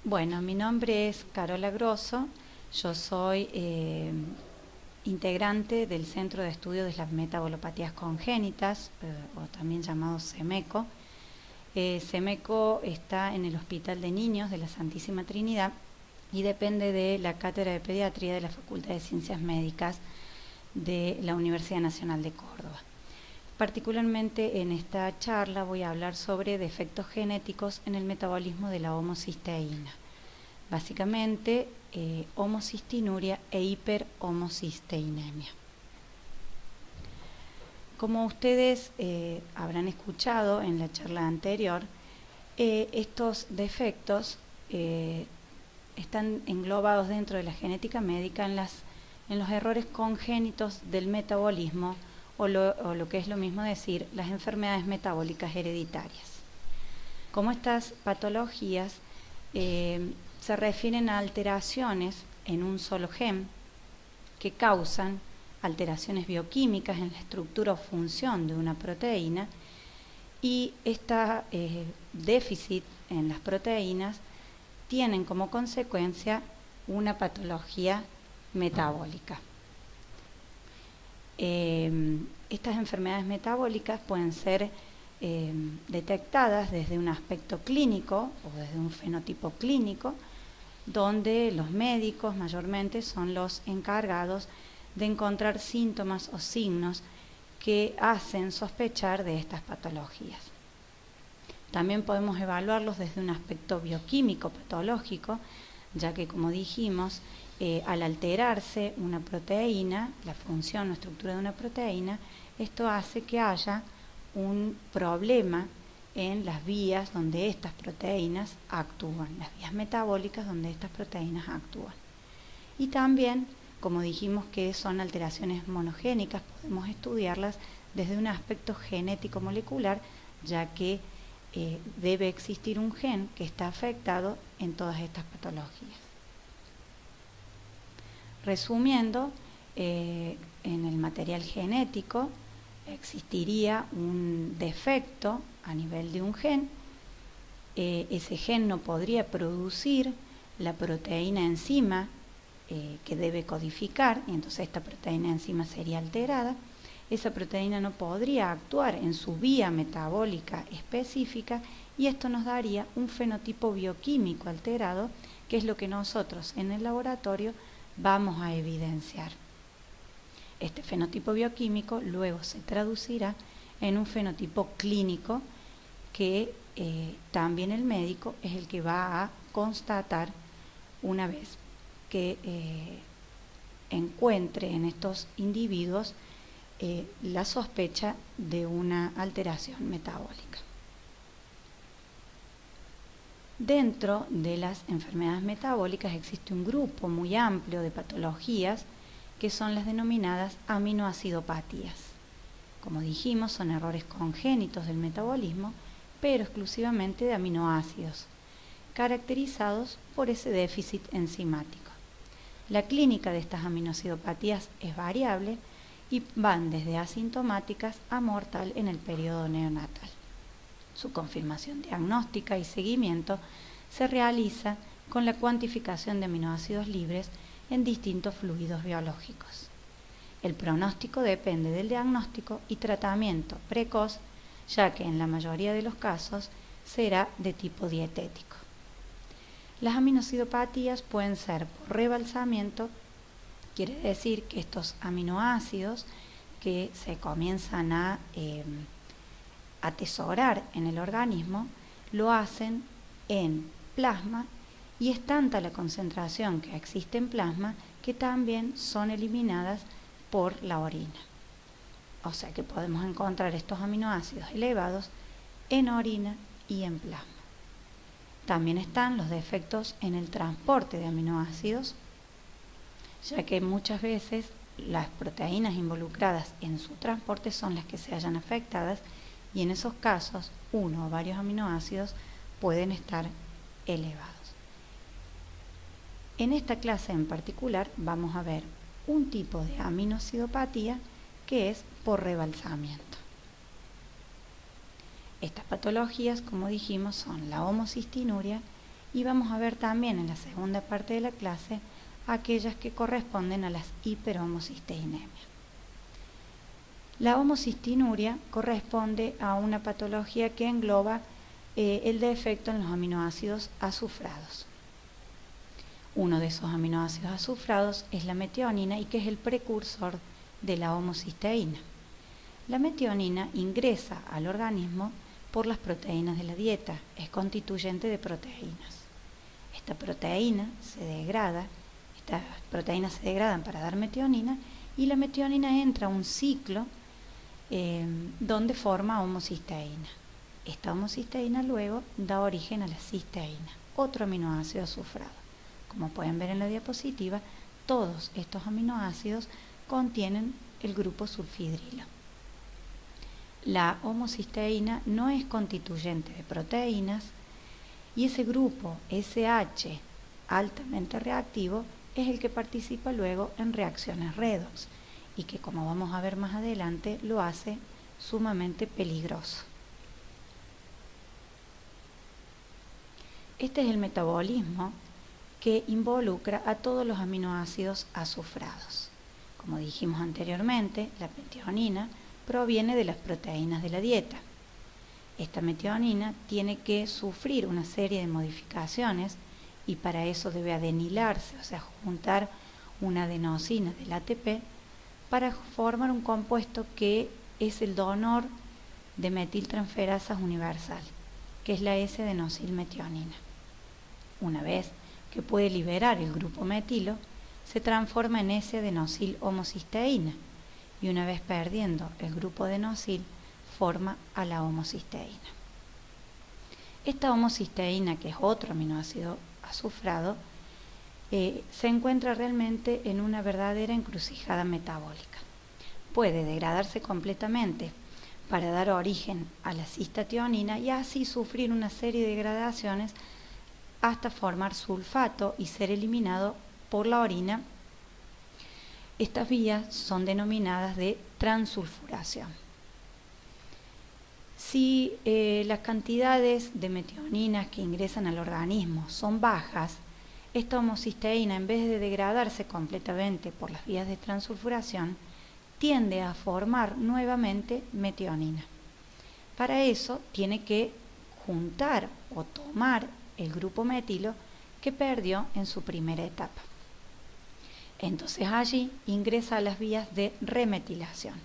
Bueno, mi nombre es Carola Grosso, yo soy integrante del Centro de Estudio de las Metabolopatías Congénitas, o también llamado CEMECO. CEMECO está en el Hospital de Niños de la Santísima Trinidad y depende de la Cátedra de Pediatría de la Facultad de Ciencias Médicas de la Universidad Nacional de Córdoba. Particularmente en esta charla voy a hablar sobre defectos genéticos en el metabolismo de la homocisteína. Básicamente, homocistinuria e hiperhomocisteinemia. Como ustedes habrán escuchado en la charla anterior, estos defectos están englobados dentro de la genética médica en los errores congénitos del metabolismo o lo que es lo mismo decir, las enfermedades metabólicas hereditarias. Como estas patologías se refieren a alteraciones en un solo gen que causan alteraciones bioquímicas en la estructura o función de una proteína, y este déficit en las proteínas tienen como consecuencia una patología metabólica. Estas enfermedades metabólicas pueden ser detectadas desde un aspecto clínico o desde un fenotipo clínico, donde los médicos mayormente son los encargados de encontrar síntomas o signos que hacen sospechar de estas patologías. También podemos evaluarlos desde un aspecto bioquímico patológico, ya que, como dijimos, al alterarse una proteína, la función o estructura de una proteína, esto hace que haya un problema en las vías donde estas proteínas actúan, las vías metabólicas donde estas proteínas actúan. Y también, como dijimos que son alteraciones monogénicas, podemos estudiarlas desde un aspecto genético molecular, ya que debe existir un gen que está afectado en todas estas patologías. Resumiendo, en el material genético existiría un defecto a nivel de un gen. Ese gen no podría producir la proteína enzima que debe codificar, y entonces esta proteína enzima sería alterada. Esa proteína no podría actuar en su vía metabólica específica, y esto nos daría un fenotipo bioquímico alterado, que es lo que nosotros en el laboratorio vamos a evidenciar. Este fenotipo bioquímico luego se traducirá en un fenotipo clínico que también el médico es el que va a constatar una vez que encuentre en estos individuos la sospecha de una alteración metabólica. Dentro de las enfermedades metabólicas existe un grupo muy amplio de patologías que son las denominadas aminoacidopatías. Como dijimos, son errores congénitos del metabolismo, pero exclusivamente de aminoácidos, caracterizados por ese déficit enzimático. La clínica de estas aminoacidopatías es variable y van desde asintomáticas a mortal en el periodo neonatal. Su confirmación diagnóstica y seguimiento se realiza con la cuantificación de aminoácidos libres en distintos fluidos biológicos. El pronóstico depende del diagnóstico y tratamiento precoz, ya que en la mayoría de los casos será de tipo dietético. Las aminoacidopatías pueden ser por rebalsamiento, quiere decir que estos aminoácidos que se comienzan a atesorar en el organismo lo hacen en plasma, y es tanta la concentración que existe en plasma que también son eliminadas por la orina. O sea que podemos encontrar estos aminoácidos elevados en orina y en plasma. También están los defectos en el transporte de aminoácidos, ya que muchas veces las proteínas involucradas en su transporte son las que se hallan afectadas, y en esos casos uno o varios aminoácidos pueden estar elevados. En esta clase en particular vamos a ver un tipo de aminoacidopatía que es por rebalsamiento. Estas patologías, como dijimos, son la homocistinuria y vamos a ver también en la segunda parte de la clase aquellas que corresponden a las hiperhomocisteinemias. La homocistinuria corresponde a una patología que engloba el defecto en los aminoácidos azufrados. Uno de esos aminoácidos azufrados es la metionina y que es el precursor de la homocisteína. La metionina ingresa al organismo por las proteínas de la dieta, es constituyente de proteínas. Estas proteínas se degradan para dar metionina y la metionina entra a un ciclo donde forma homocisteína. Esta homocisteína luego da origen a la cisteína, otro aminoácido azufrado. Como pueden ver en la diapositiva, todos estos aminoácidos contienen el grupo sulfidrilo. La homocisteína no es constituyente de proteínas y ese grupo SH altamente reactivo es el que participa luego en reacciones redox y que, como vamos a ver más adelante, lo hace sumamente peligroso. Este es el metabolismo que involucra a todos los aminoácidos azufrados. Como dijimos anteriormente, la metionina proviene de las proteínas de la dieta. Esta metionina tiene que sufrir una serie de modificaciones y para eso debe adenilarse, o sea, juntar una adenosina del ATP para formar un compuesto que es el donor de metiltransferasas universal, que es la S-adenosilmetionina. Una vez que puede liberar el grupo metilo, se transforma en S-adenosil-homocisteína y una vez perdiendo el grupo adenosil, forma a la homocisteína. Esta homocisteína, que es otro aminoácido azufrado, se encuentra realmente en una verdadera encrucijada metabólica. Puede degradarse completamente para dar origen a la cistationina y así sufrir una serie de degradaciones hasta formar sulfato y ser eliminado por la orina. Estas vías son denominadas de transulfuración. Si las cantidades de metioninas que ingresan al organismo son bajas, esta homocisteína, en vez de degradarse completamente por las vías de transulfuración, tiende a formar nuevamente metionina. Para eso tiene que juntar o tomar el grupo metilo que perdió en su primera etapa. Entonces allí ingresa a las vías de remetilación.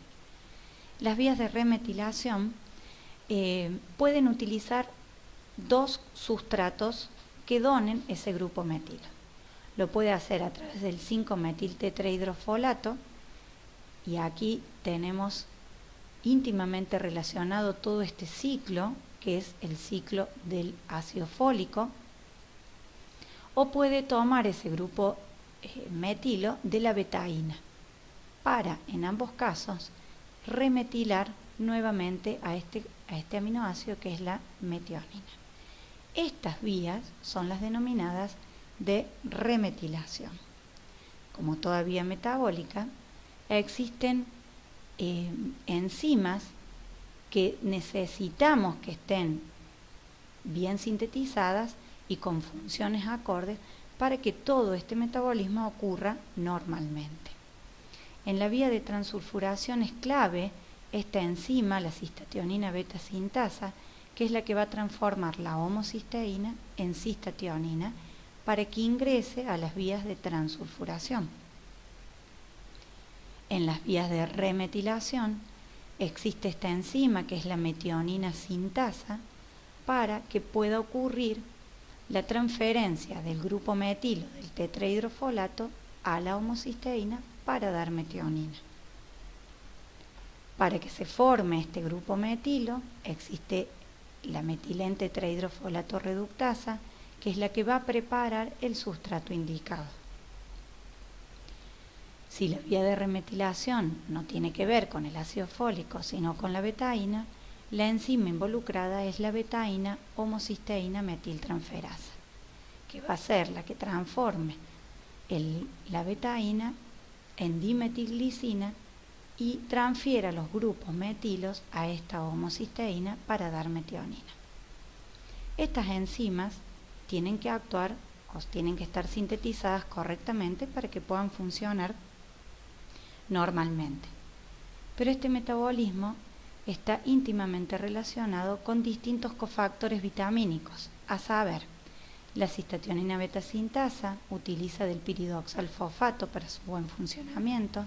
Las vías de remetilación pueden utilizar dos sustratos que donen ese grupo metilo. Lo puede hacer a través del 5-metil-tetrahidrofolato y aquí tenemos íntimamente relacionado todo este ciclo, que es el ciclo del ácido fólico, o puede tomar ese grupo metilo de la betaína para, en ambos casos, remetilar nuevamente a este aminoácido que es la metionina. Estas vías son las denominadas de remetilación. Como toda vía metabólica, existen enzimas que necesitamos que estén bien sintetizadas y con funciones acordes para que todo este metabolismo ocurra normalmente. En la vía de transulfuración es clave esta enzima, la cistationina beta sintasa, que es la que va a transformar la homocisteína en cistationina para que ingrese a las vías de transulfuración. En las vías de remetilación existe esta enzima que es la metionina sintasa para que pueda ocurrir la transferencia del grupo metilo del tetrahidrofolato a la homocisteína para dar metionina. Para que se forme este grupo metilo existe la metilente-tetrahidrofolato reductasa, que es la que va a preparar el sustrato indicado. Si la vía de remetilación no tiene que ver con el ácido fólico, sino con la betaína, la enzima involucrada es la betaína homocisteína metiltransferasa, que va a ser la que transforme la betaína en dimetilglicina y transfiera los grupos metilos a esta homocisteína para dar metionina. Estas enzimas tienen que actuar o tienen que estar sintetizadas correctamente para que puedan funcionar normalmente. Pero este metabolismo está íntimamente relacionado con distintos cofactores vitamínicos, a saber, la cistationina beta sintasa utiliza del piridoxal fosfato para su buen funcionamiento,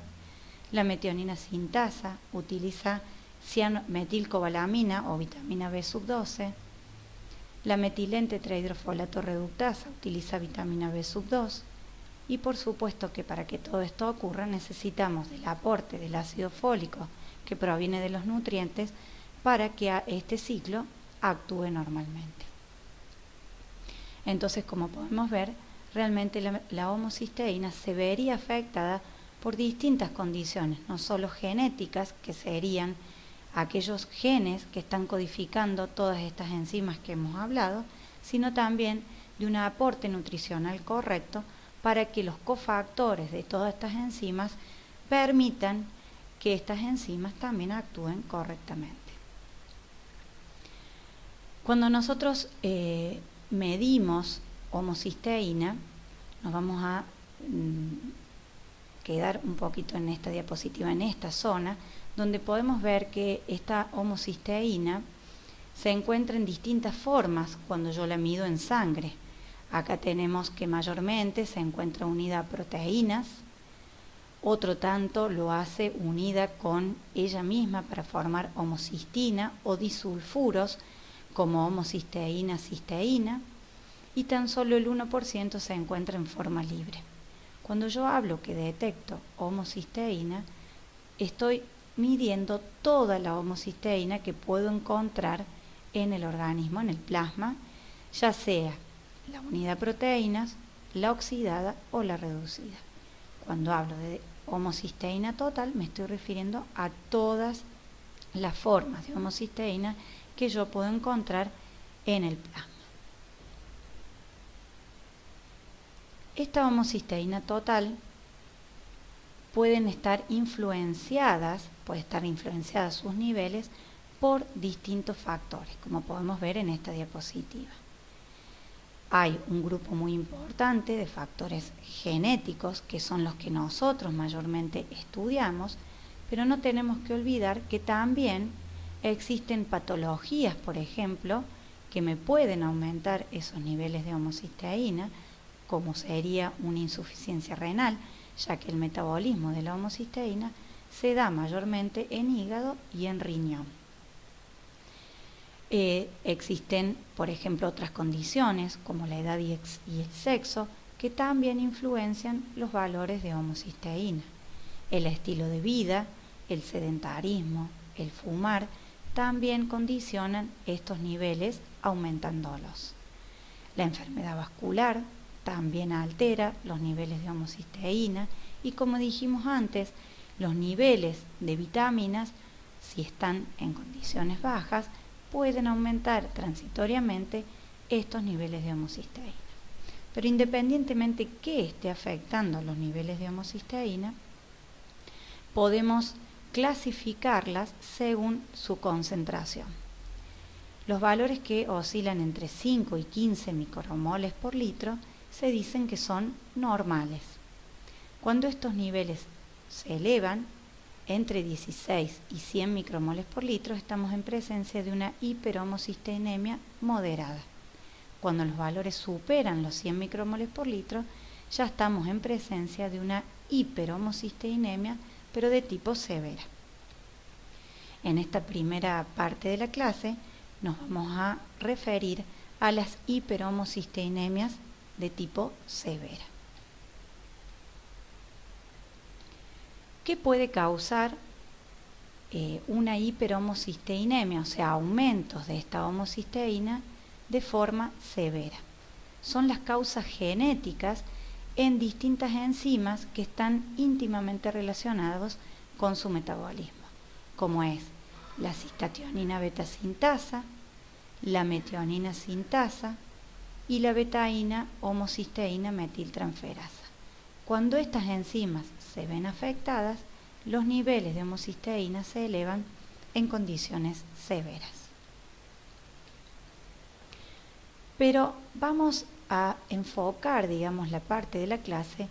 la metionina sintasa utiliza cianometilcobalamina o vitamina B12, la metilente tetrahidrofolato reductasa utiliza vitamina B2 y por supuesto que para que todo esto ocurra necesitamos del aporte del ácido fólico que proviene de los nutrientes para que este ciclo actúe normalmente. Entonces, como podemos ver, realmente la homocisteína se vería afectada por distintas condiciones, no solo genéticas, que serían aquellos genes que están codificando todas estas enzimas que hemos hablado, sino también de un aporte nutricional correcto para que los cofactores de todas estas enzimas permitan que estas enzimas también actúen correctamente. Cuando nosotros medimos homocisteína, nos vamos a quedar un poquito en esta diapositiva, en esta zona, donde podemos ver que esta homocisteína se encuentra en distintas formas cuando yo la mido en sangre. Acá tenemos que mayormente se encuentra unida a proteínas, otro tanto lo hace unida con ella misma para formar homocistina o disulfuros como homocisteína, cisteína, y tan solo el 1% se encuentra en forma libre. Cuando yo hablo que detecto homocisteína, estoy midiendo toda la homocisteína que puedo encontrar en el organismo, en el plasma, ya sea la unidad proteínas, la oxidada o la reducida. Cuando hablo de homocisteína total, me estoy refiriendo a todas las formas de homocisteína que yo puedo encontrar en el plasma. Esta homocisteína total puede estar influenciadas sus niveles por distintos factores, como podemos ver en esta diapositiva. Hay un grupo muy importante de factores genéticos que son los que nosotros mayormente estudiamos, pero no tenemos que olvidar que también existen patologías, por ejemplo, que me pueden aumentar esos niveles de homocisteína, como sería una insuficiencia renal, ya que el metabolismo de la homocisteína se da mayormente en hígado y en riñón. Existen, por ejemplo, otras condiciones como la edad y el sexo que también influencian los valores de homocisteína. El estilo de vida, el sedentarismo, el fumar también condicionan estos niveles aumentándolos. La enfermedad vascular también altera los niveles de homocisteína y, como dijimos antes, los niveles de vitaminas, si están en condiciones bajas, pueden aumentar transitoriamente estos niveles de homocisteína. Pero independientemente que esté afectando los niveles de homocisteína, podemos clasificarlas según su concentración. Los valores que oscilan entre 5 y 15 micromoles por litro se dicen que son normales. Cuando estos niveles se elevan entre 16 y 100 micromoles por litro, estamos en presencia de una hiperhomocisteinemia moderada. Cuando los valores superan los 100 micromoles por litro, ya estamos en presencia de una hiperhomocisteinemia, pero de tipo severa. En esta primera parte de la clase nos vamos a referir a las hiperhomocisteinemias de tipo severa. ¿Qué puede causar una hiperhomocisteinemia, o sea, aumentos de esta homocisteína de forma severa? Son las causas genéticas en distintas enzimas que están íntimamente relacionados con su metabolismo, como es la cistationina beta sintasa, la metionina sintasa y la betaína homocisteína metiltransferasa. Cuando estas enzimas se ven afectadas, los niveles de homocisteína se elevan en condiciones severas. Pero vamos a enfocar, digamos, la parte de la clase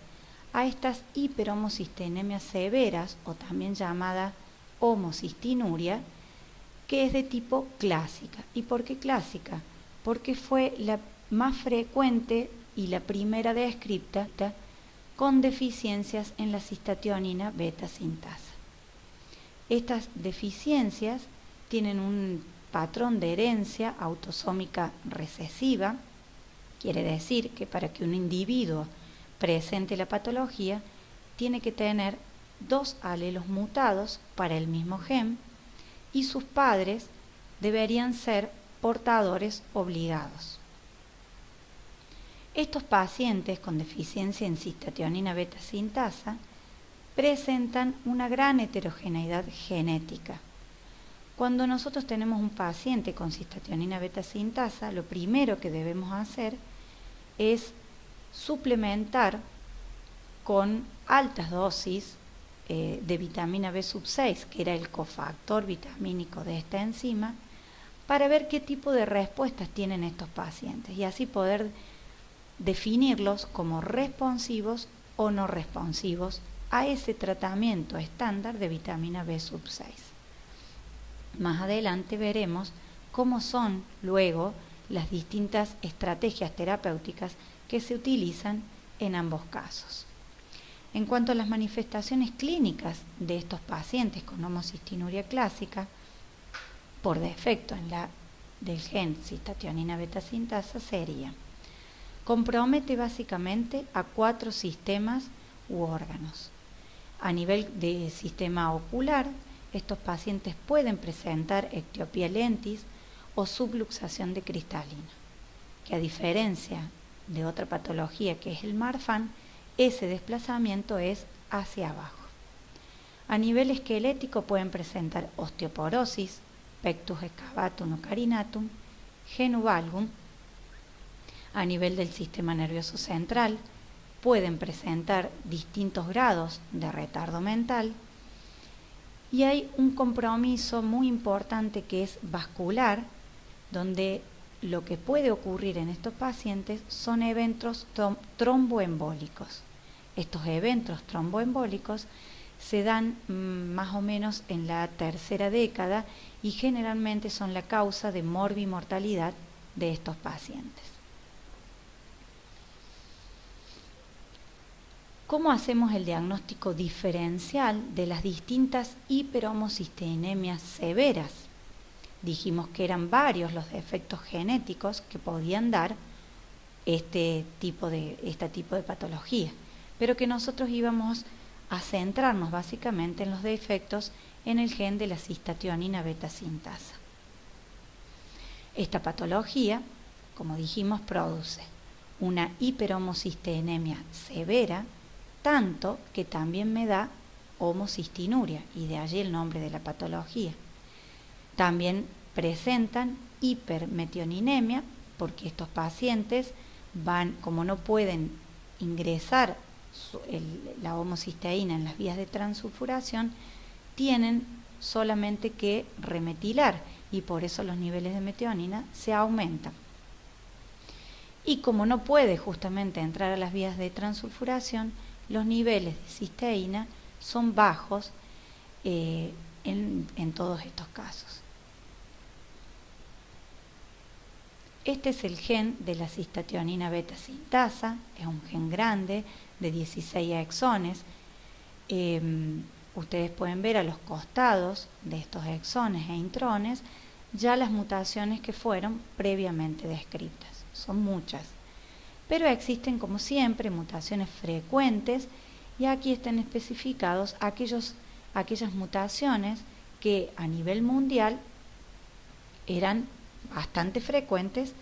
a estas hiperhomocistenemias severas, o también llamada homocistinuria, que es de tipo clásica. ¿Y por qué clásica? Porque fue la más frecuente y la primera descrita con deficiencias en la cistationina beta sintasa. Estas deficiencias tienen un patrón de herencia autosómica recesiva, quiere decir que para que un individuo presente la patología tiene que tener 2 alelos mutados para el mismo gen y sus padres deberían ser portadores obligados. Estos pacientes con deficiencia en cistationina beta sintasa presentan una gran heterogeneidad genética. Cuando nosotros tenemos un paciente con cistationina beta sintasa, lo primero que debemos hacer es suplementar con altas dosis de vitamina B6, que era el cofactor vitamínico de esta enzima, para ver qué tipo de respuestas tienen estos pacientes y así poder definirlos como responsivos o no responsivos a ese tratamiento estándar de vitamina B6. Más adelante veremos cómo son luego las distintas estrategias terapéuticas que se utilizan en ambos casos. En cuanto a las manifestaciones clínicas de estos pacientes con homocistinuria clásica, por defecto en la del gen cistationina beta sintasa, sería: compromete básicamente a 4 sistemas u órganos. A nivel de sistema ocular, estos pacientes pueden presentar ectiopía lentis o subluxación de cristalina, que a diferencia de otra patología que es el Marfan, ese desplazamiento es hacia abajo. A nivel esquelético pueden presentar osteoporosis, pectus excavatum o carinatum, genu valgum. A nivel del sistema nervioso central pueden presentar distintos grados de retardo mental y hay un compromiso muy importante que es vascular, donde lo que puede ocurrir en estos pacientes son eventos tromboembólicos. Estos eventos tromboembólicos se dan más o menos en la tercera década y generalmente son la causa de morbimortalidad de estos pacientes. ¿Cómo hacemos el diagnóstico diferencial de las distintas hiperhomocistenemias severas? Dijimos que eran varios los defectos genéticos que podían dar este tipo de patología, pero que nosotros íbamos a centrarnos básicamente en los defectos en el gen de la cistationina beta sintasa. Esta patología, como dijimos, produce una hiperhomocistenemia severa, tanto que también me da homocistinuria, y de allí el nombre de la patología. También presentan hipermetioninemia, porque estos pacientes como no pueden ingresar la homocisteína en las vías de transsulfuración, tienen solamente que remetilar y por eso los niveles de metionina se aumentan. Y como no puede justamente entrar a las vías de transsulfuración, los niveles de cisteína son bajos en todos estos casos. Este es el gen de la cistationina beta sintasa, es un gen grande de 16 exones. Ustedes pueden ver a los costados de estos exones e intrones ya las mutaciones que fueron previamente descritas. Son muchas, pero existen, como siempre, mutaciones frecuentes y aquí están especificados aquellas mutaciones que a nivel mundial eran bastante frecuentes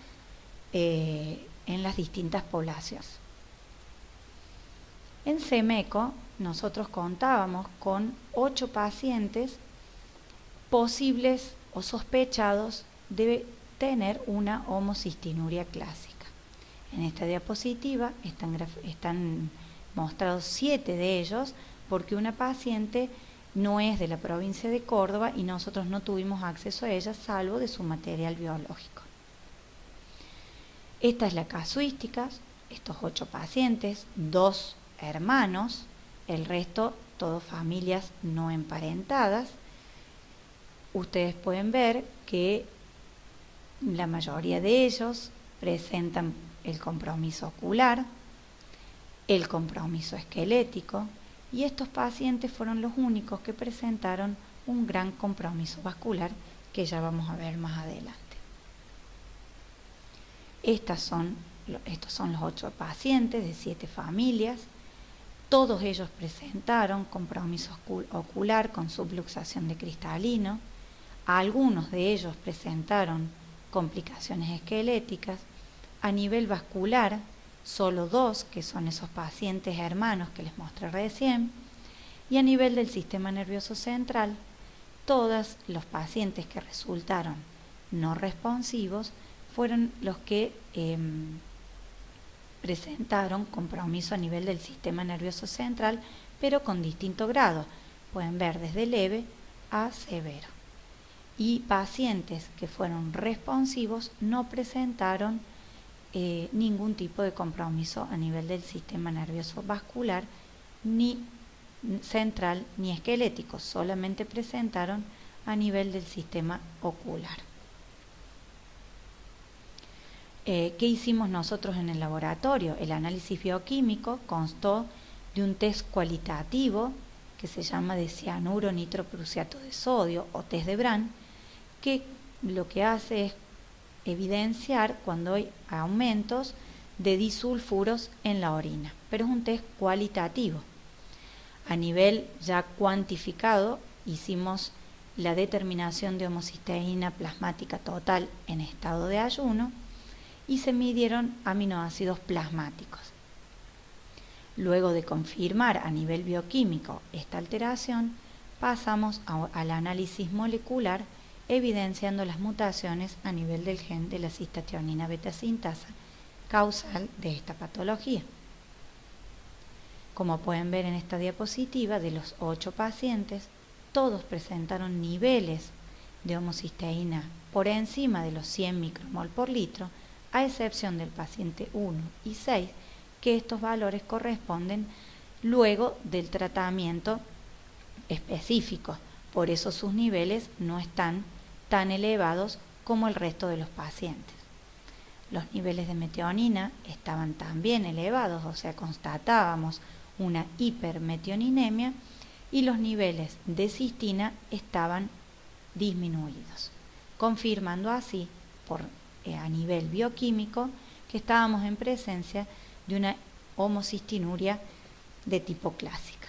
en las distintas poblaciones. En CEMECO nosotros contábamos con 8 pacientes posibles o sospechados de tener una homocistinuria clásica. En esta diapositiva están mostrados 7 de ellos porque una paciente no es de la provincia de Córdoba y nosotros no tuvimos acceso a ella salvo de su material biológico. Esta es la casuística, estos 8 pacientes, 2 hermanos, el resto todas familias no emparentadas. Ustedes pueden ver que la mayoría de ellos presentan el compromiso ocular, el compromiso esquelético, y estos pacientes fueron los únicos que presentaron un gran compromiso vascular, que ya vamos a ver más adelante. Estos son los 8 pacientes de 7 familias. Todos ellos presentaron compromiso ocular con subluxación de cristalino. Algunos de ellos presentaron complicaciones esqueléticas. A nivel vascular, solo 2, que son esos pacientes hermanos que les mostré recién. Y a nivel del sistema nervioso central, todos los pacientes que resultaron no responsivos fueron los que presentaron compromiso a nivel del sistema nervioso central, pero con distinto grado. Pueden ver desde leve a severo. Y pacientes que fueron responsivos no presentaron ningún tipo de compromiso a nivel del sistema nervioso vascular, ni central ni esquelético, solamente presentaron a nivel del sistema ocular. ¿Qué hicimos nosotros en el laboratorio? El análisis bioquímico constó de un test cualitativo que se llama de cianuro nitroprusiato de sodio o test de Brand, que lo que hace es evidenciar cuando hay aumentos de disulfuros en la orina, pero es un test cualitativo. A nivel ya cuantificado, hicimos la determinación de homocisteína plasmática total en estado de ayuno y se midieron aminoácidos plasmáticos. Luego de confirmar a nivel bioquímico esta alteración, pasamos al análisis molecular, evidenciando las mutaciones a nivel del gen de la cistationina beta sintasa, causal de esta patología. Como pueden ver en esta diapositiva, de los 8 pacientes, todos presentaron niveles de homocisteína por encima de los 100 micromol por litro, a excepción del paciente 1 y 6, que estos valores corresponden luego del tratamiento específico. Por eso sus niveles no están tan elevados como el resto de los pacientes. Los niveles de metionina estaban también elevados, o sea, constatábamos una hipermetioninemia, y los niveles de cistina estaban disminuidos, confirmando así a nivel bioquímico que estábamos en presencia de una homocistinuria de tipo clásica.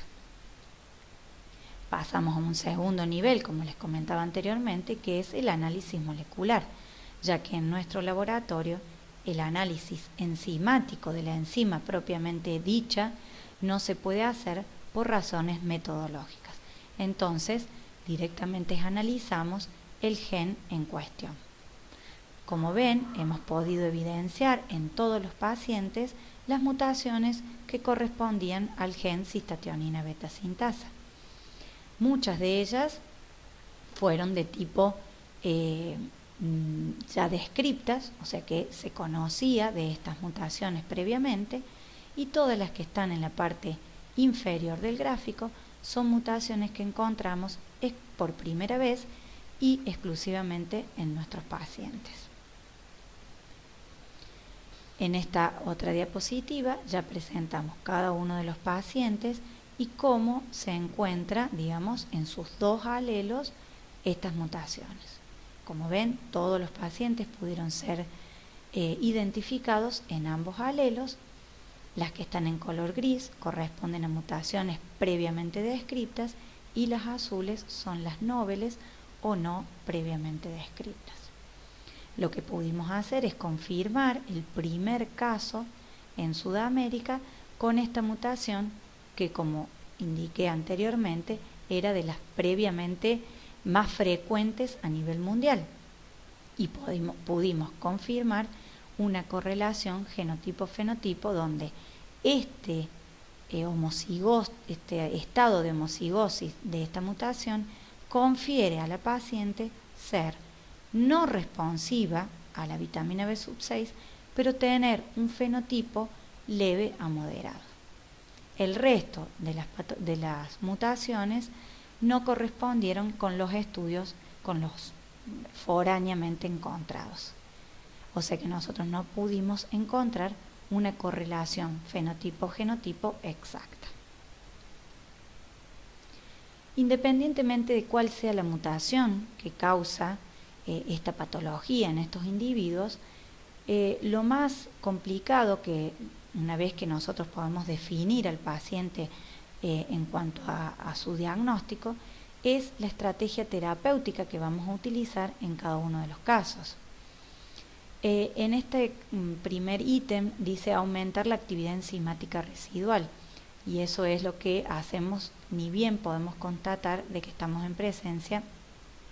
Pasamos a un segundo nivel, como les comentaba anteriormente, que es el análisis molecular, ya que en nuestro laboratorio el análisis enzimático de la enzima propiamente dicha no se puede hacer por razones metodológicas. Entonces, directamente analizamos el gen en cuestión. Como ven, hemos podido evidenciar en todos los pacientes las mutaciones que correspondían al gen cistationina beta sintasa. Muchas de ellas fueron de tipo ya descriptas, o sea que se conocía de estas mutaciones previamente, y todas las que están en la parte inferior del gráfico son mutaciones que encontramos por primera vez y exclusivamente en nuestros pacientes. En esta otra diapositiva ya presentamos cada uno de los pacientes y cómo se encuentra, digamos, en sus 2 alelos estas mutaciones. Como ven, todos los pacientes pudieron ser identificados en ambos alelos. Las que están en color gris corresponden a mutaciones previamente descritas y las azules son las noveles o no previamente descritas. Lo que pudimos hacer es confirmar el primer caso en Sudamérica con esta mutación que, como indiqué anteriormente, era de las previamente más frecuentes a nivel mundial, y pudimos confirmar una correlación genotipo-fenotipo donde este estado de homocigosis de esta mutación confiere a la paciente ser no responsiva a la vitamina B6, pero tener un fenotipo leve a moderado. El resto de las mutaciones no correspondieron con los estudios, con los foráneamente encontrados. O sea que nosotros no pudimos encontrar una correlación fenotipo-genotipo exacta. Independientemente de cuál sea la mutación que causa esta patología en estos individuos, lo más complicado que una vez que nosotros podemos definir al paciente en cuanto a su diagnóstico, es la estrategia terapéutica que vamos a utilizar en cada uno de los casos. En este primer ítem dice aumentar la actividad enzimática residual, y eso es lo que hacemos ni bien podemos constatar de que estamos en presencia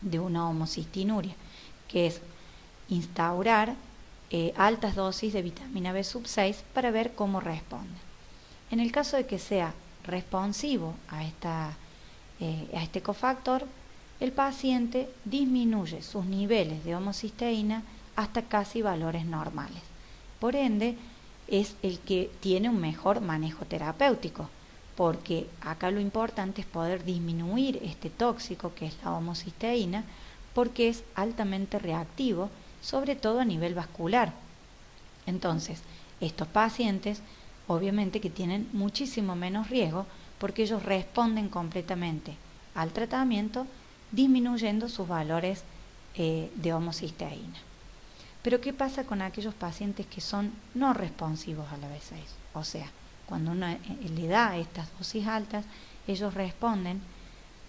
de una homocistinuria, que es instaurar altas dosis de vitamina B6 para ver cómo responde. En el caso de que sea responsivo a este cofactor, el paciente disminuye sus niveles de homocisteína hasta casi valores normales. Por ende, es el que tiene un mejor manejo terapéutico, porque acá lo importante es poder disminuir este tóxico que es la homocisteína, porque es altamente reactivo, sobre todo a nivel vascular. Entonces, estos pacientes obviamente que tienen muchísimo menos riesgo porque ellos responden completamente al tratamiento disminuyendo sus valores de homocisteína. Pero ¿qué pasa con aquellos pacientes que son no responsivos a la B6? O sea, cuando uno le da estas dosis altas, ellos responden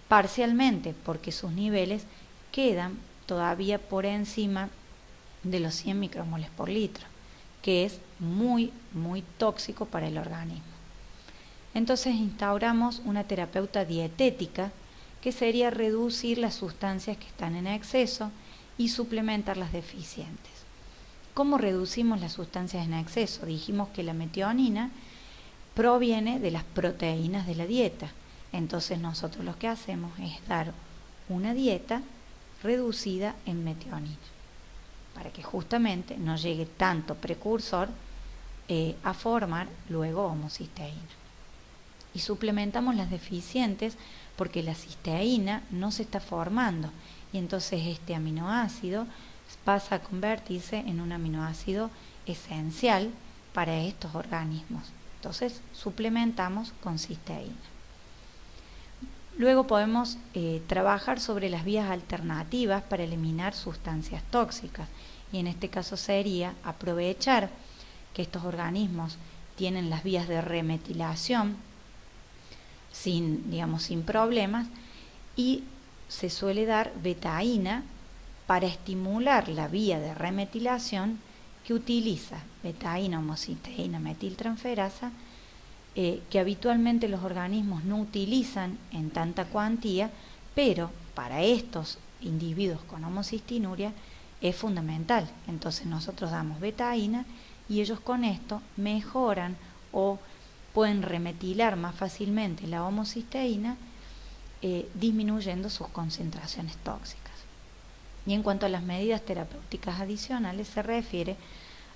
parcialmente porque sus niveles quedan todavía por encima de los 100 micromoles por litro, que es muy, muy tóxico para el organismo. Entonces instauramos una terapeuta dietética, que sería reducir las sustancias que están en exceso y suplementar las deficientes. ¿Cómo reducimos las sustancias en exceso? Dijimos que la metionina proviene de las proteínas de la dieta. Entonces nosotros lo que hacemos es dar una dieta reducida en metionina, para que justamente no llegue tanto precursor a formar luego homocisteína. Y suplementamos las deficientes porque la cisteína no se está formando y entonces este aminoácido pasa a convertirse en un aminoácido esencial para estos organismos. Entonces suplementamos con cisteína. Luego podemos trabajar sobre las vías alternativas para eliminar sustancias tóxicas y en este caso sería aprovechar que estos organismos tienen las vías de remetilación sin problemas y se suele dar betaína para estimular la vía de remetilación que utiliza betaína, homocisteína, metiltransferasa, que habitualmente los organismos no utilizan en tanta cuantía, pero para estos individuos con homocistinuria es fundamental. Entonces nosotros damos betaína y ellos con esto mejoran o pueden remetilar más fácilmente la homocisteína, disminuyendo sus concentraciones tóxicas. Y en cuanto a las medidas terapéuticas adicionales, se refiere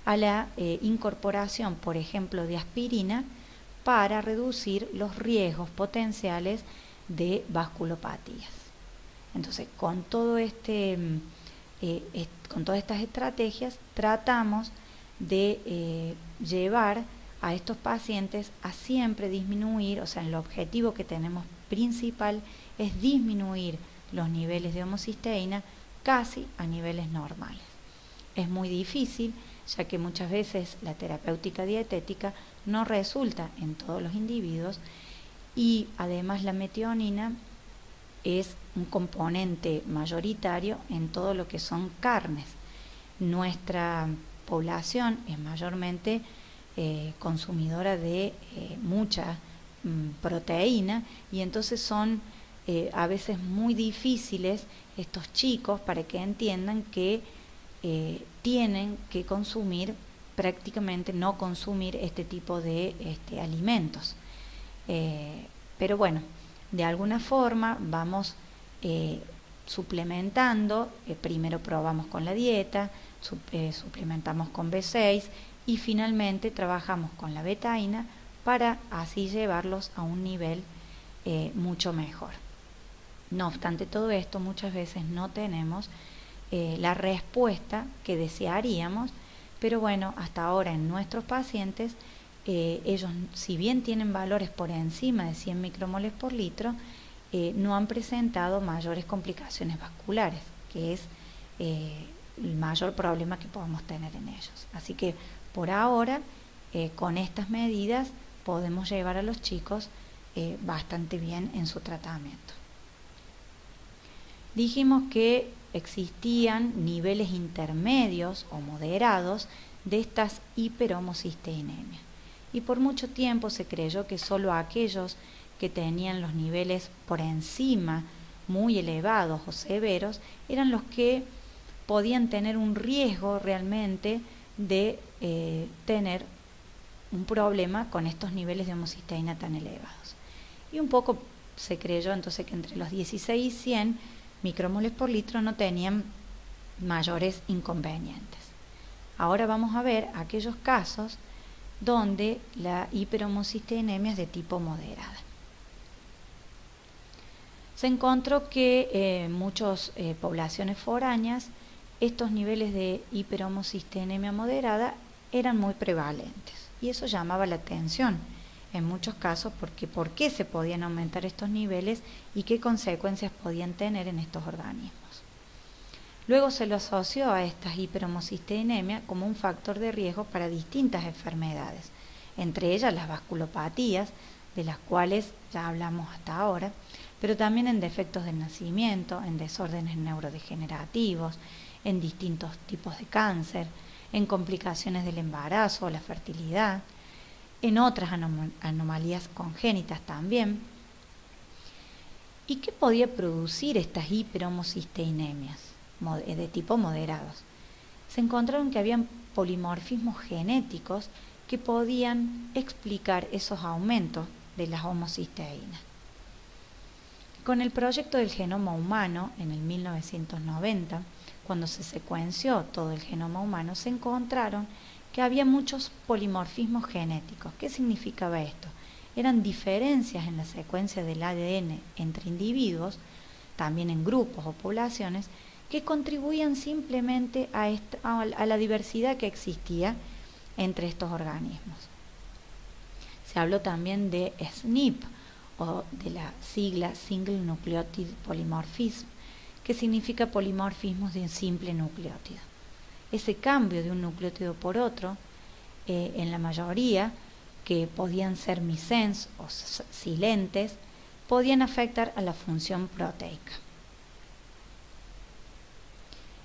a la incorporación, por ejemplo, de aspirina para reducir los riesgos potenciales de vasculopatías. Entonces, con todas estas estrategias, tratamos de llevar a estos pacientes a siempre disminuir, o sea, el objetivo que tenemos principal es disminuir los niveles de homocisteína casi a niveles normales. Es muy difícil, ya que muchas veces la terapéutica dietética no resulta en todos los individuos y además la metionina es un componente mayoritario en todo lo que son carnes. Nuestra población es mayormente consumidora de mucha proteína y entonces son a veces muy difíciles estos chicos para que entiendan que tienen que consumir, prácticamente no consumir este tipo de alimentos. Pero bueno, de alguna forma vamos suplementando, primero probamos con la dieta, suplementamos con B6 y finalmente trabajamos con la betaína para así llevarlos a un nivel mucho mejor. No obstante todo esto, muchas veces no tenemos la respuesta que desearíamos, pero bueno, hasta ahora en nuestros pacientes, ellos, si bien tienen valores por encima de 100 micromoles por litro, no han presentado mayores complicaciones vasculares, que es el mayor problema que podemos tener en ellos. Así que por ahora, con estas medidas, podemos llevar a los chicos bastante bien en su tratamiento. Dijimos que existían niveles intermedios o moderados de estas hiperhomocisteinemias, y por mucho tiempo se creyó que solo aquellos que tenían los niveles por encima muy elevados o severos eran los que podían tener un riesgo realmente de tener un problema con estos niveles de homocisteína tan elevados. Y un poco se creyó entonces que entre los 16 y 100 micromoles por litro no tenían mayores inconvenientes. Ahora vamos a ver aquellos casos donde la hiperhomocisteinemia es de tipo moderada. Se encontró que en muchas poblaciones foráneas estos niveles de hiperhomocisteinemia moderada eran muy prevalentes, y eso llamaba la atención en muchos casos porque por qué se podían aumentar estos niveles y qué consecuencias podían tener en estos organismos. Luego se lo asoció a estas hiperhomocisteinemia como un factor de riesgo para distintas enfermedades, entre ellas las vasculopatías, de las cuales ya hablamos hasta ahora, pero también en defectos del nacimiento, en desórdenes neurodegenerativos, en distintos tipos de cáncer, en complicaciones del embarazo o la fertilidad, en otras anomalías congénitas también. ¿Y qué podía producir estas hiperhomocisteínemias de tipo moderados? Se encontraron que habían polimorfismos genéticos que podían explicar esos aumentos de las homocisteínas. Con el proyecto del genoma humano en el 1990, cuando se secuenció todo el genoma humano, se encontraron que había muchos polimorfismos genéticos. ¿Qué significaba esto? Eran diferencias en la secuencia del ADN entre individuos, también en grupos o poblaciones, que contribuían simplemente a la diversidad que existía entre estos organismos. Se habló también de SNP, o de la sigla Single Nucleotide Polymorphism, que significa polimorfismos de un simple nucleótido. Ese cambio de un nucleótido por otro, en la mayoría, que podían ser missense o silentes, podían afectar a la función proteica.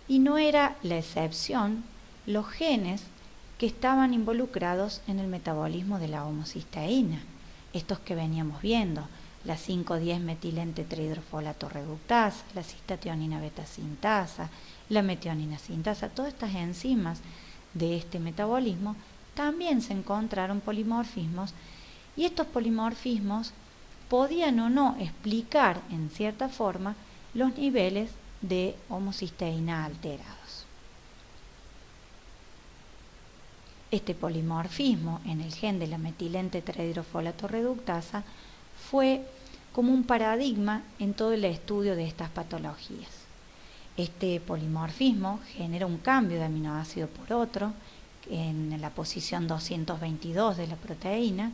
Y no era la excepción los genes que estaban involucrados en el metabolismo de la homocisteína, estos que veníamos viendo, la 5,10-metilente-trihidrofolato reductasa, la cistationina beta-sintasa, la metionina sintasa, todas estas enzimas de este metabolismo también se encontraron polimorfismos, y estos polimorfismos podían o no explicar en cierta forma los niveles de homocisteína alterados. Este polimorfismo en el gen de la metilente trihidrofolato reductasa fue como un paradigma en todo el estudio de estas patologías. Este polimorfismo genera un cambio de aminoácido por otro en la posición 222 de la proteína.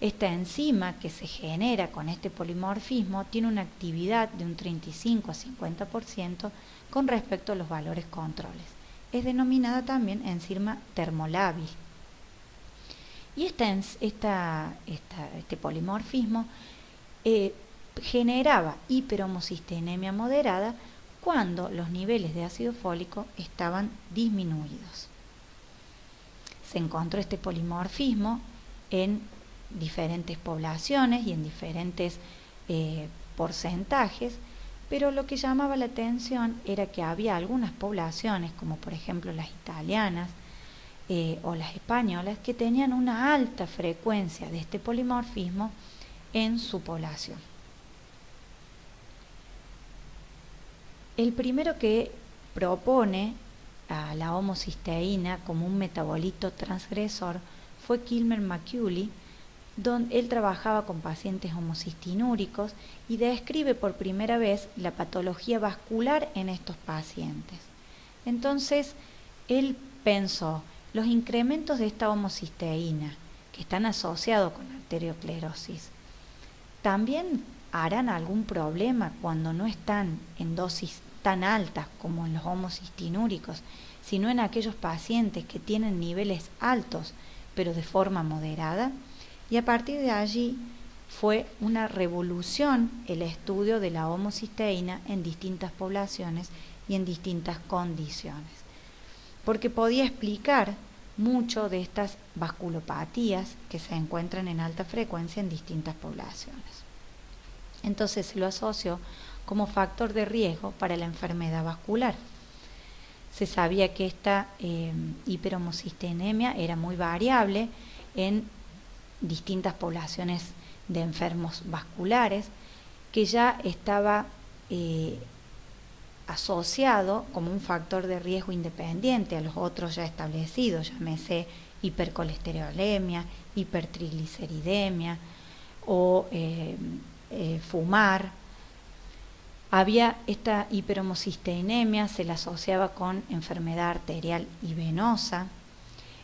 Esta enzima que se genera con este polimorfismo tiene una actividad de un 35 a 50% con respecto a los valores controles. Es denominada también enzima termolábil. Y este polimorfismo generaba hiperhomocisteinemia moderada cuando los niveles de ácido fólico estaban disminuidos. Se encontró este polimorfismo en diferentes poblaciones y en diferentes porcentajes, pero lo que llamaba la atención era que había algunas poblaciones, como por ejemplo las italianas o las españolas, que tenían una alta frecuencia de este polimorfismo en su población. El primero que propone a la homocisteína como un metabolito transgresor fue Kilmer McCulley, donde él trabajaba con pacientes homocistinúricos y describe por primera vez la patología vascular en estos pacientes. Entonces, él pensó, los incrementos de esta homocisteína, que están asociados con arteriosclerosis, ¿también harán algún problema cuando no están en dosis tan altas como en los homocistinúricos, sino en aquellos pacientes que tienen niveles altos, pero de forma moderada? Y a partir de allí fue una revolución el estudio de la homocisteína en distintas poblaciones y en distintas condiciones, porque podía explicar mucho de estas vasculopatías que se encuentran en alta frecuencia en distintas poblaciones. Entonces se lo asoció como factor de riesgo para la enfermedad vascular. Se sabía que esta hiperhomocisteinemia era muy variable en distintas poblaciones de enfermos vasculares, que ya estaba asociado como un factor de riesgo independiente a los otros ya establecidos, llámese hipercolesterolemia, hipertrigliceridemia o fumar. Había esta hiperhomocisteinemia, se la asociaba con enfermedad arterial y venosa,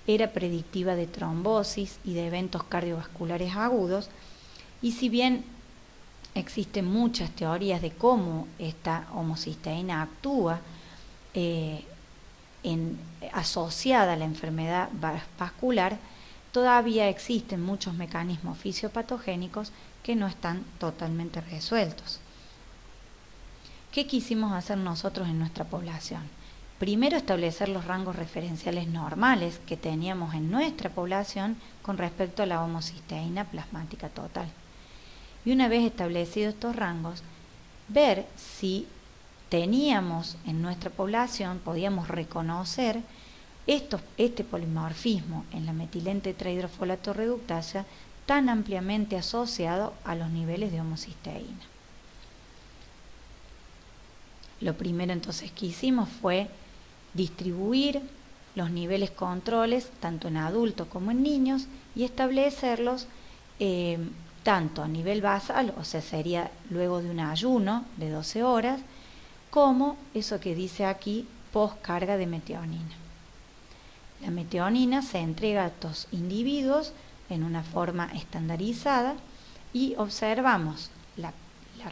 era predictiva de trombosis y de eventos cardiovasculares agudos, y si bien existen muchas teorías de cómo esta homocisteína actúa asociada a la enfermedad vascular, todavía existen muchos mecanismos fisiopatogénicos que no están totalmente resueltos. ¿Qué quisimos hacer nosotros en nuestra población? Primero, establecer los rangos referenciales normales que teníamos en nuestra población con respecto a la homocisteína plasmática total. Y una vez establecidos estos rangos, ver si teníamos en nuestra población, podíamos reconocer este polimorfismo en la metilente tetrahidrofolato reductasa tan ampliamente asociado a los niveles de homocisteína. Lo primero entonces que hicimos fue distribuir los niveles controles tanto en adultos como en niños y establecerlos tanto a nivel basal, o sea, sería luego de un ayuno de 12 horas, como eso que dice aquí, postcarga de metionina. La metionina se entrega a estos individuos en una forma estandarizada y observamos la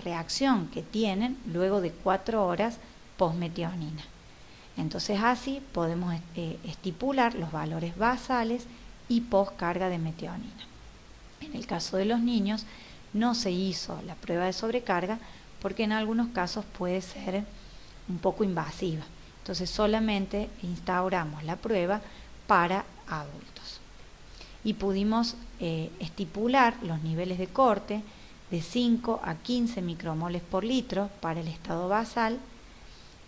reacción que tienen luego de 4 horas postmetionina. Entonces así podemos estipular los valores basales y postcarga de metionina. En el caso de los niños no se hizo la prueba de sobrecarga porque en algunos casos puede ser un poco invasiva. Entonces solamente instauramos la prueba para adultos. Y pudimos estipular los niveles de corte de 5 a 15 micromoles por litro para el estado basal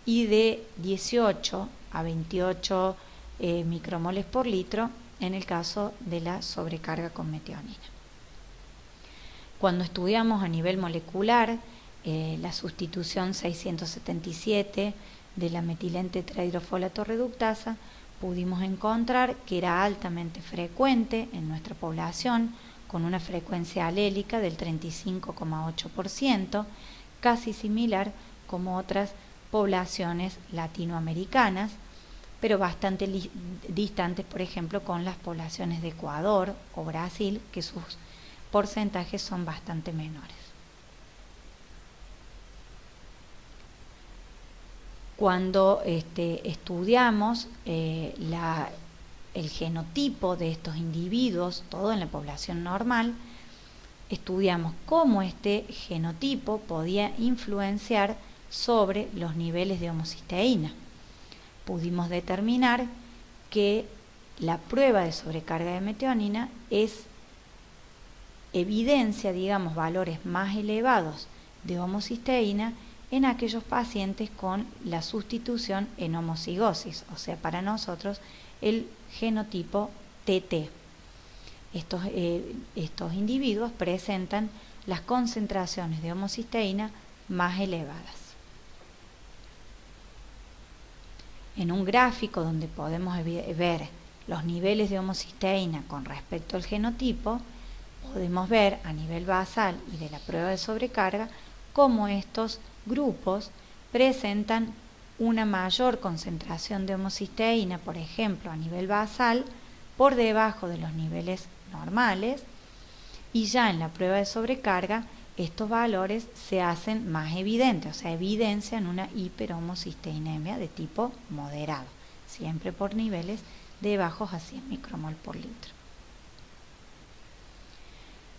y de 18 a 28 micromoles por litro en el caso de la sobrecarga con metionina. Cuando estudiamos a nivel molecular la sustitución 677 de la metilente tetrahidrofolato reductasa, pudimos encontrar que era altamente frecuente en nuestra población, con una frecuencia alélica del 35,8%, casi similar como otras poblaciones latinoamericanas, pero bastante distantes, por ejemplo, con las poblaciones de Ecuador o Brasil, que sus porcentajes son bastante menores. Cuando estudiamos el genotipo de estos individuos, todo en la población normal, estudiamos cómo este genotipo podía influenciar sobre los niveles de homocisteína. Pudimos determinar que la prueba de sobrecarga de metionina evidencia, digamos, valores más elevados de homocisteína en aquellos pacientes con la sustitución en homocigosis, o sea, para nosotros el genotipo TT. Estos individuos presentan las concentraciones de homocisteína más elevadas. En un gráfico donde podemos ver los niveles de homocisteína con respecto al genotipo, podemos ver a nivel basal y de la prueba de sobrecarga cómo estos grupos presentan una mayor concentración de homocisteína, por ejemplo, a nivel basal, por debajo de los niveles normales, y ya en la prueba de sobrecarga estos valores se hacen más evidentes, o sea, evidencian una hiperhomocisteinemia de tipo moderado, siempre por niveles de bajos a 100 micromol por litro.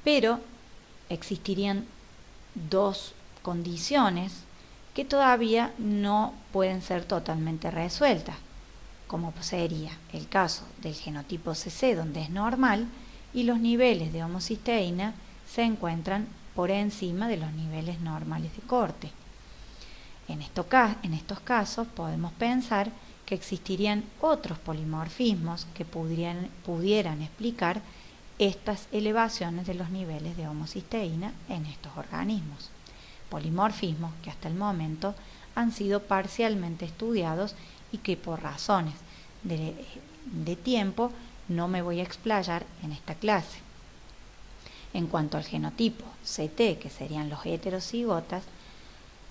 Pero existirían dos condiciones que todavía no pueden ser totalmente resueltas, como sería el caso del genotipo CC, donde es normal y los niveles de homocisteína se encuentran por encima de los niveles normales de corte. En estos casos podemos pensar que existirían otros polimorfismos que pudieran explicar estas elevaciones de los niveles de homocisteína en estos organismos. Polimorfismos que hasta el momento han sido parcialmente estudiados y que por razones de tiempo no me voy a explayar en esta clase. En cuanto al genotipo CT, que serían los heterocigotas,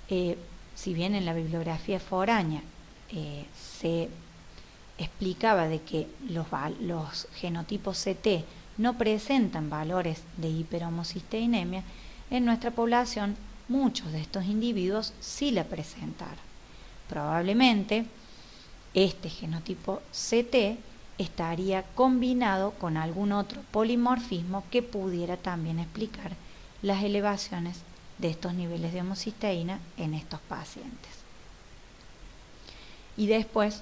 si bien en la bibliografía foránea se explicaba de que los genotipos CT no presentan valores de hiperhomocisteinemia, en nuestra población muchos de estos individuos sí la presentaron. Probablemente este genotipo CT estaría combinado con algún otro polimorfismo que pudiera también explicar las elevaciones de estos niveles de homocisteína en estos pacientes. Y después,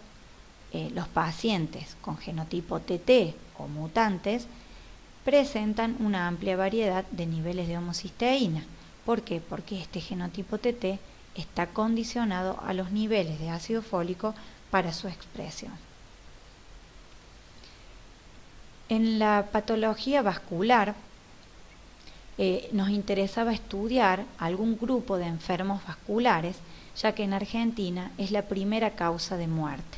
los pacientes con genotipo TT o mutantes presentan una amplia variedad de niveles de homocisteína. ¿Por qué? Porque este genotipo TT está condicionado a los niveles de ácido fólico para su expresión. En la patología vascular nos interesaba estudiar algún grupo de enfermos vasculares, ya que en Argentina es la primera causa de muerte.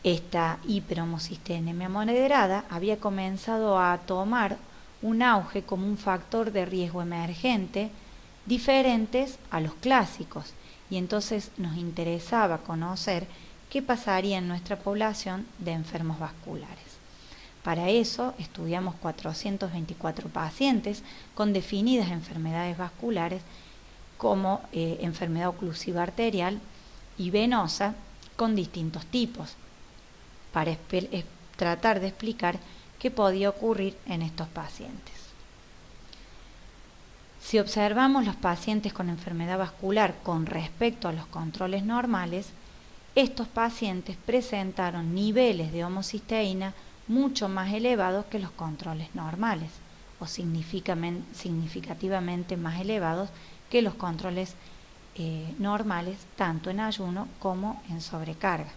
Esta hiperhomocisteinemia moderada había comenzado a tomar un auge como un factor de riesgo emergente diferentes a los clásicos, y entonces nos interesaba conocer qué pasaría en nuestra población de enfermos vasculares. Para eso estudiamos 424 pacientes con definidas enfermedades vasculares como enfermedad oclusiva arterial y venosa con distintos tipos, para tratar de explicar qué podía ocurrir en estos pacientes. Si observamos los pacientes con enfermedad vascular con respecto a los controles normales, estos pacientes presentaron niveles de homocisteína mucho más elevados que los controles normales, o significativamente más elevados que los controles normales, tanto en ayuno como en sobrecarga.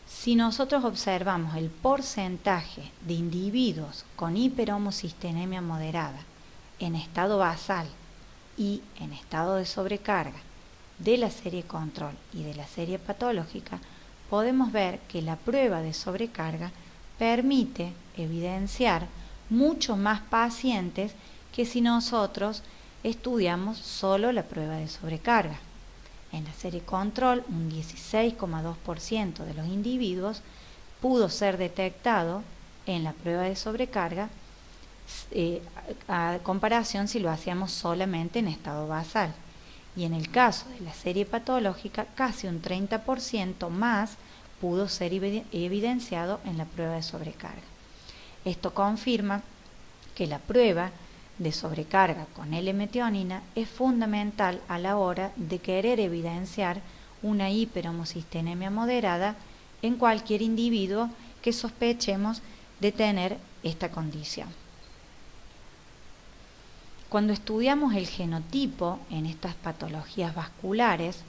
Si nosotros observamos el porcentaje de individuos con hiperhomocisteinemia moderada en estado basal y en estado de sobrecarga de la serie control y de la serie patológica, podemos ver que la prueba de sobrecarga permite evidenciar mucho más pacientes que si nosotros estudiamos solo la prueba de sobrecarga. En la serie control, un 16,2% de los individuos pudo ser detectado en la prueba de sobrecarga, a comparación si lo hacíamos solamente en estado basal. Y en el caso de la serie patológica, casi un 30% más pudo ser evidenciado en la prueba de sobrecarga. Esto confirma que la prueba de sobrecarga con L-metionina es fundamental a la hora de querer evidenciar una hiperhomocisteinemia moderada en cualquier individuo que sospechemos de tener esta condición. Cuando estudiamos el genotipo en estas patologías vasculares,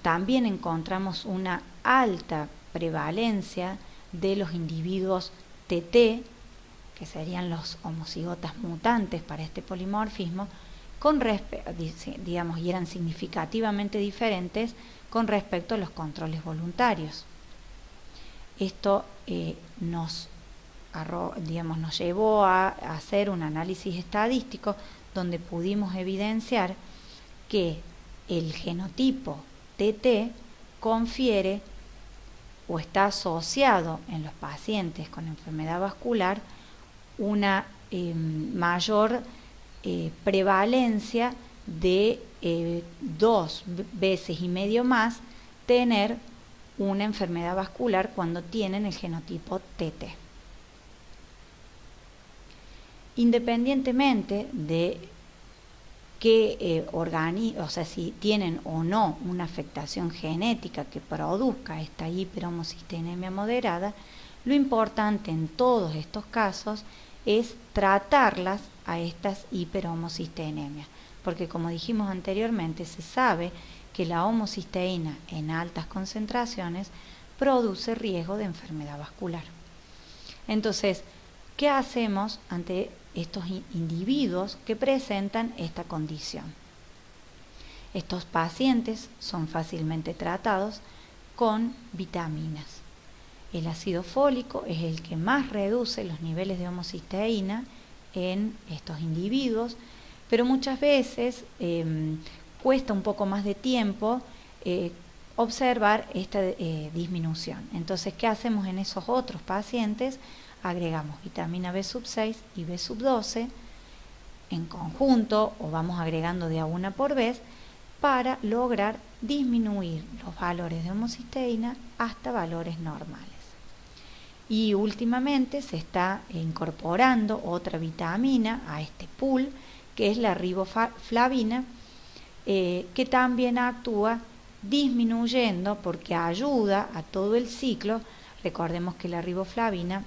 también encontramos una alta prevalencia de los individuos TT, que serían los homocigotas mutantes para este polimorfismo, digamos, y eran significativamente diferentes con respecto a los controles voluntarios. Esto nos llevó a hacer un análisis estadístico donde pudimos evidenciar que el genotipo TT confiere o está asociado en los pacientes con enfermedad vascular una mayor prevalencia de 2 veces y medio más tener una enfermedad vascular cuando tienen el genotipo TT. Independientemente de que si tienen o no una afectación genética que produzca esta hiperhomocisteinemia moderada, lo importante en todos estos casos es tratarlas a estas hiperhomocisteínemias, porque como dijimos anteriormente, se sabe que la homocisteína en altas concentraciones produce riesgo de enfermedad vascular. Entonces, ¿qué hacemos ante estos individuos que presentan esta condición? Estos pacientes son fácilmente tratados con vitaminas. El ácido fólico es el que más reduce los niveles de homocisteína en estos individuos, pero muchas veces cuesta un poco más de tiempo observar esta disminución. Entonces, ¿qué hacemos en esos otros pacientes? Agregamos vitamina B6 y B12 en conjunto o vamos agregando de a una por vez para lograr disminuir los valores de homocisteína hasta valores normales. Y últimamente se está incorporando otra vitamina a este pool, que es la riboflavina, que también actúa disminuyendo porque ayuda a todo el ciclo. Recordemos que la riboflavina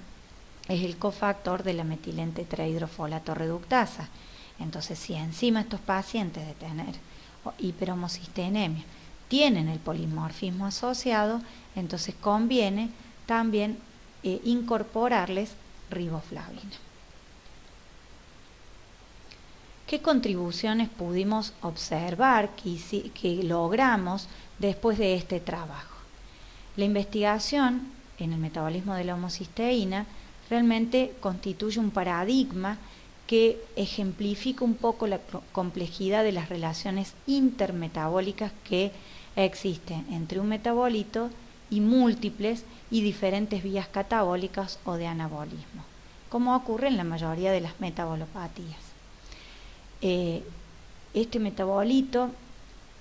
es el cofactor de la metilente tetrahidrofolato reductasa. Entonces, si encima estos pacientes de tener hiperhomocisteinemia tienen el polimorfismo asociado, entonces conviene también incorporarles riboflavina. ¿Qué contribuciones pudimos observar que logramos después de este trabajo? La investigación en el metabolismo de la homocisteína realmente constituye un paradigma que ejemplifica un poco la complejidad de las relaciones intermetabólicas que existen entre un metabolito y múltiples y diferentes vías catabólicas o de anabolismo, como ocurre en la mayoría de las metabolopatías. Este metabolito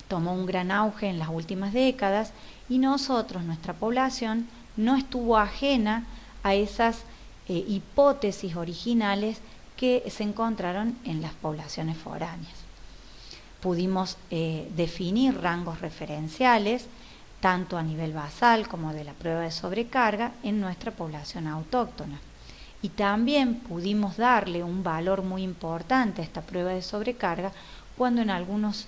tomó un gran auge en las últimas décadas y nuestra población, no estuvo ajena a esas hipótesis originales que se encontraron en las poblaciones foráneas. Pudimos definir rangos referenciales, tanto a nivel basal como de la prueba de sobrecarga, en nuestra población autóctona. Y también pudimos darle un valor muy importante a esta prueba de sobrecarga cuando en algunos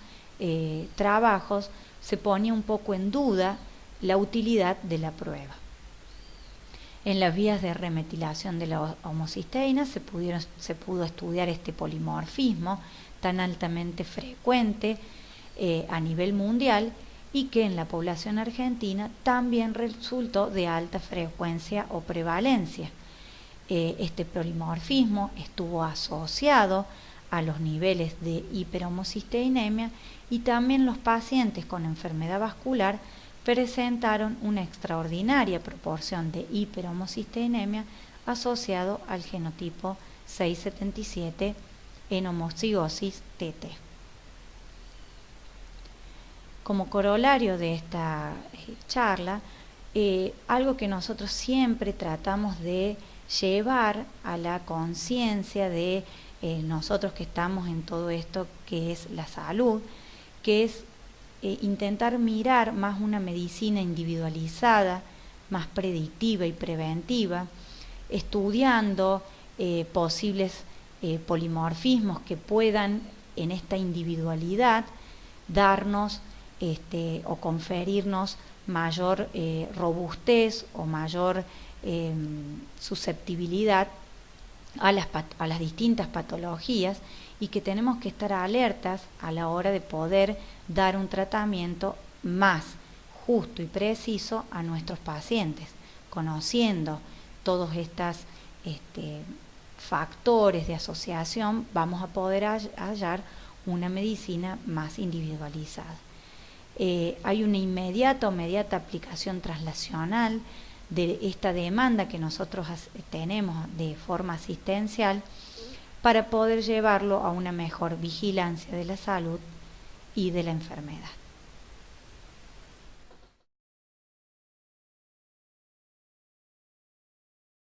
trabajos se ponía un poco en duda la utilidad de la prueba. En las vías de remetilación de la homocisteína se pudo estudiar este polimorfismo tan altamente frecuente a nivel mundial y que en la población argentina también resultó de alta frecuencia o prevalencia. Este polimorfismo estuvo asociado a los niveles de hiperhomocisteinemia y también los pacientes con enfermedad vascular presentaron una extraordinaria proporción de hiperhomocisteinemia asociado al genotipo 677 en homocigosis TT. Como corolario de esta charla, algo que nosotros siempre tratamos de llevar a la conciencia de nosotros que estamos en todo esto que es la salud, que es intentar mirar más una medicina individualizada, más predictiva y preventiva, estudiando posibles polimorfismos que puedan en esta individualidad darnos o conferirnos mayor robustez o mayor susceptibilidad a las distintas patologías y que tenemos que estar alertas a la hora de poder dar un tratamiento más justo y preciso a nuestros pacientes, conociendo todos estos factores de asociación, vamos a poder hallar una medicina más individualizada. Hay una inmediata aplicación translacional de esta demanda que nosotros tenemos de forma asistencial para poder llevarlo a una mejor vigilancia de la salud y de la enfermedad.